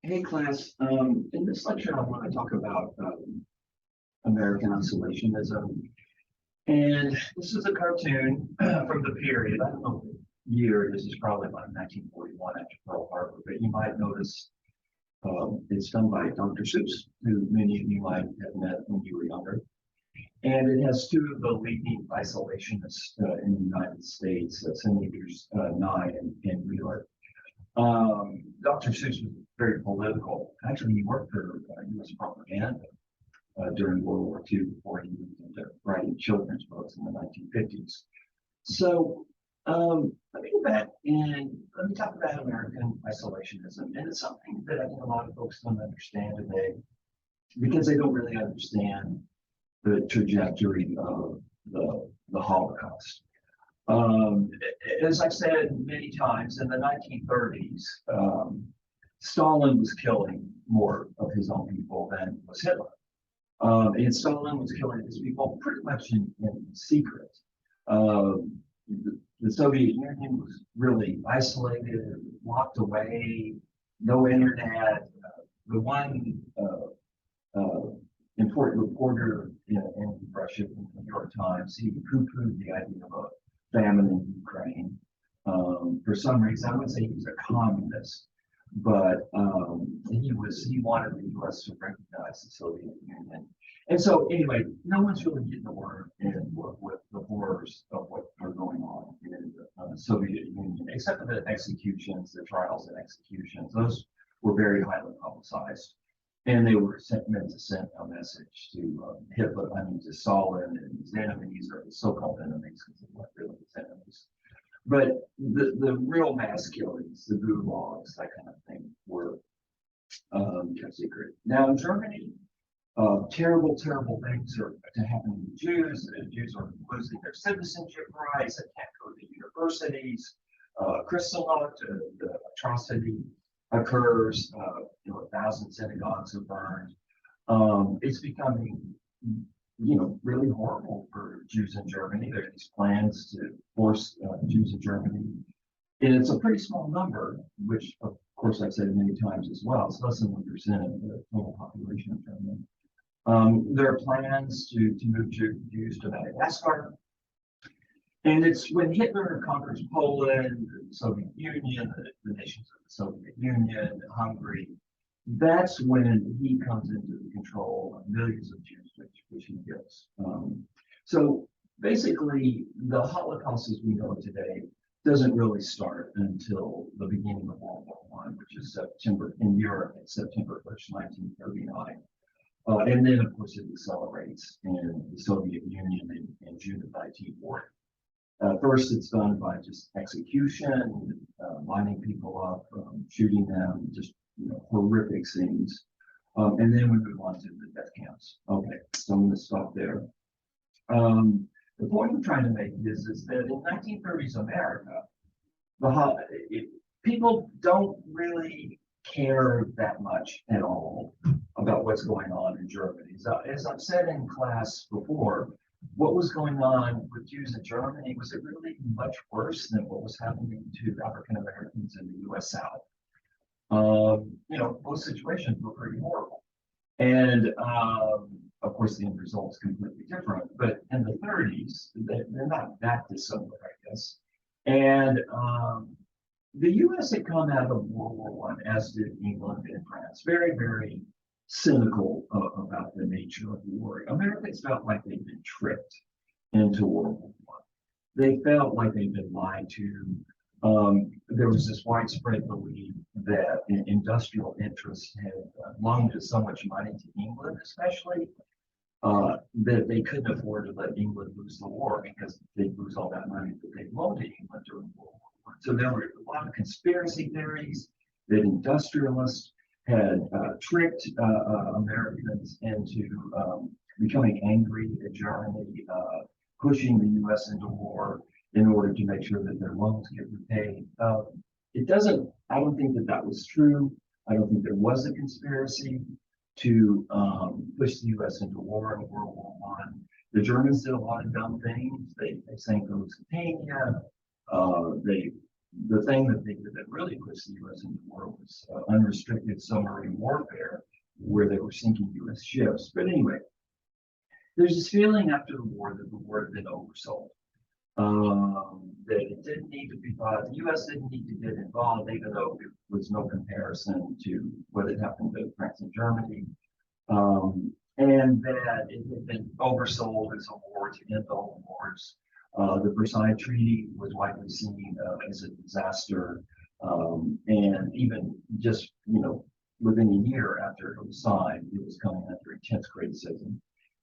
Hey class, in this lecture I want to talk about American isolationism. And this is a cartoon from the period, I don't know the year, this is probably like 1941 after Pearl Harbor, but you might notice it's done by Dr. Seuss, who many of you might have met when you were younger. And it has two of the leading isolationists in the United States, Senators Nye and Wheeler. Dr. Seuss was very political. Actually, he worked for U.S. propaganda during World War II before he moved into writing children's books in the 1950s. So let me go back and let me talk about American isolationism. And it's something that I think a lot of folks don't understand today because they don't really understand the trajectory of the Holocaust. As I've said many times, in the 1930s, Stalin was killing more of his own people than was Hitler. And Stalin was killing his people pretty much in secret. The Soviet Union was really isolated, locked away, no internet. The one important reporter in Russia, in the New York Times, he poo-pooed the idea of a famine in Ukraine. For some reason, I wouldn't say he was a communist, but he wanted the U.S. to recognize the Soviet Union. And so anyway, no one's really getting the word in with the horrors of what are going on in the Soviet Union, except for the executions, the trials and executions. Those were very highly publicized. And they were meant to send a message to Hitler, to Stalin and his enemies, or his so-called enemies, because they weren't really his enemies. But the real mass killings, the gulags, that kind of thing, were kept secret. Now in Germany, terrible things are to happen to the Jews. The Jews are losing their citizenship rights. They can't go to universities. Kristallnacht, the atrocity occurs. 1,000 synagogues are burned. It's becoming, really horrible for Jews in Germany. There are these plans to force Jews in Germany. And it's a pretty small number, which of course I've said many times as well. It's less than 1% of the total population of Germany. There are plans to move Jews to Madagascar. And it's when Hitler conquers Poland, the Soviet Union, the nations of the Soviet Union, Hungary, that's when he comes into the control of millions of Jews, which he gets. So basically, the Holocaust as we know it today doesn't really start until the beginning of World War I, which is September in Europe, September 1st, 1939. And then, of course, it accelerates in the Soviet Union in June of 1940. First, it's done by just execution, lining people up, shooting them, just horrific scenes. And then we move on to the death camps. Okay, so I'm going to stop there. The point I'm trying to make is that in 1930s America, people don't really care that much at all about what's going on in Germany. So, as I've said in class before, what was going on with Jews in Germany, was it really much worse than what was happening to African Americans in the U.S. South? Both situations were pretty horrible. And of course, the end result is completely different. But in the 30s, they're not that dissimilar, I guess. And the U.S. had come out of World War I, as did England and France, very, very cynical about the nature of the war. Americans felt like they'd been tricked into World War I. They felt like they'd been lied to. There was this widespread belief that industrial interests had loaned so much money to England, especially, that they couldn't afford to let England lose the war because they'd lose all that money that they loaned to England during World War I. So there were a lot of conspiracy theories that industrialists had tricked Americans into becoming angry at Germany, pushing the U.S. into war in order to make sure that their loans get repaid. I don't think that was true. I don't think there was a conspiracy to push the U.S. into war in World War I. The Germans did a lot of dumb things. They sank the Lusitania. They the thing that they did that really pushed the U.S. into the war was unrestricted submarine warfare, where they were sinking U.S. ships. But anyway, there's this feeling after the war that the war had been oversold. That it didn't need to be fought. The U.S. didn't need to get involved, even though it was no comparison to what had happened to France and Germany. And that it had been oversold as a war to end all wars. The Versailles Treaty was widely seen as a disaster, and even just within a year after it was signed, it was coming under intense criticism.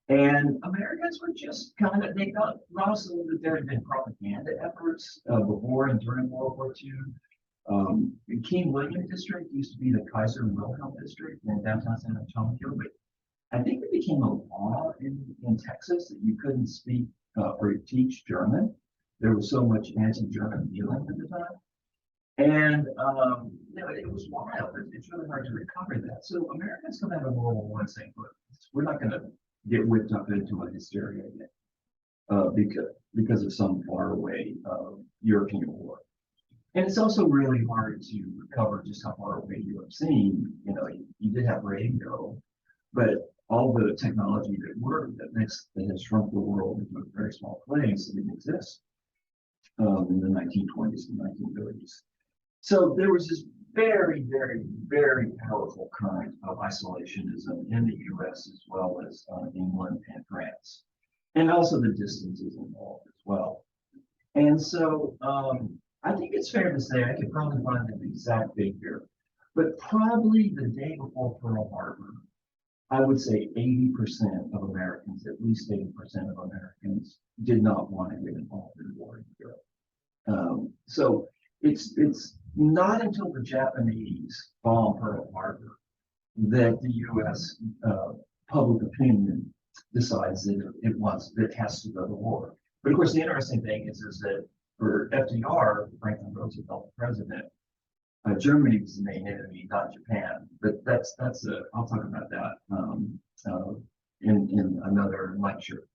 And Americans were just they thought also that there had been propaganda efforts before and during World War II. The King William District used to be the Kaiser Wilhelm District in downtown San Antonio, but I think it became a law in Texas that you couldn't speak or teach German. There was so much anti-German feeling at the time. And it was wild. It's really hard to recover that. So Americans come out of World War I saying, look, we're not going to get whipped up into a hysteria yet because of some faraway European war. And it's also really hard to recover just how far away you have seen. You did have radio, but all the technology that has shrunk the world into a very small place didn't exist in the 1920s and 1930s. So there was this very, very, very powerful current of isolationism in the U.S. as well as England and France, and also the distances involved as well. And so I think it's fair to say, I could probably find the exact figure, but probably the day before Pearl Harbor, I would say 80% of Americans, at least 80% of Americans, did not want to get involved in war in Europe. So it's not until the Japanese bomb Pearl Harbor that the U.S. Public opinion decides that it has to go to war. But of course, the interesting thing is that for FDR, Franklin Roosevelt, the president, Germany was the main enemy, not Japan. But I'll talk about that in another lecture.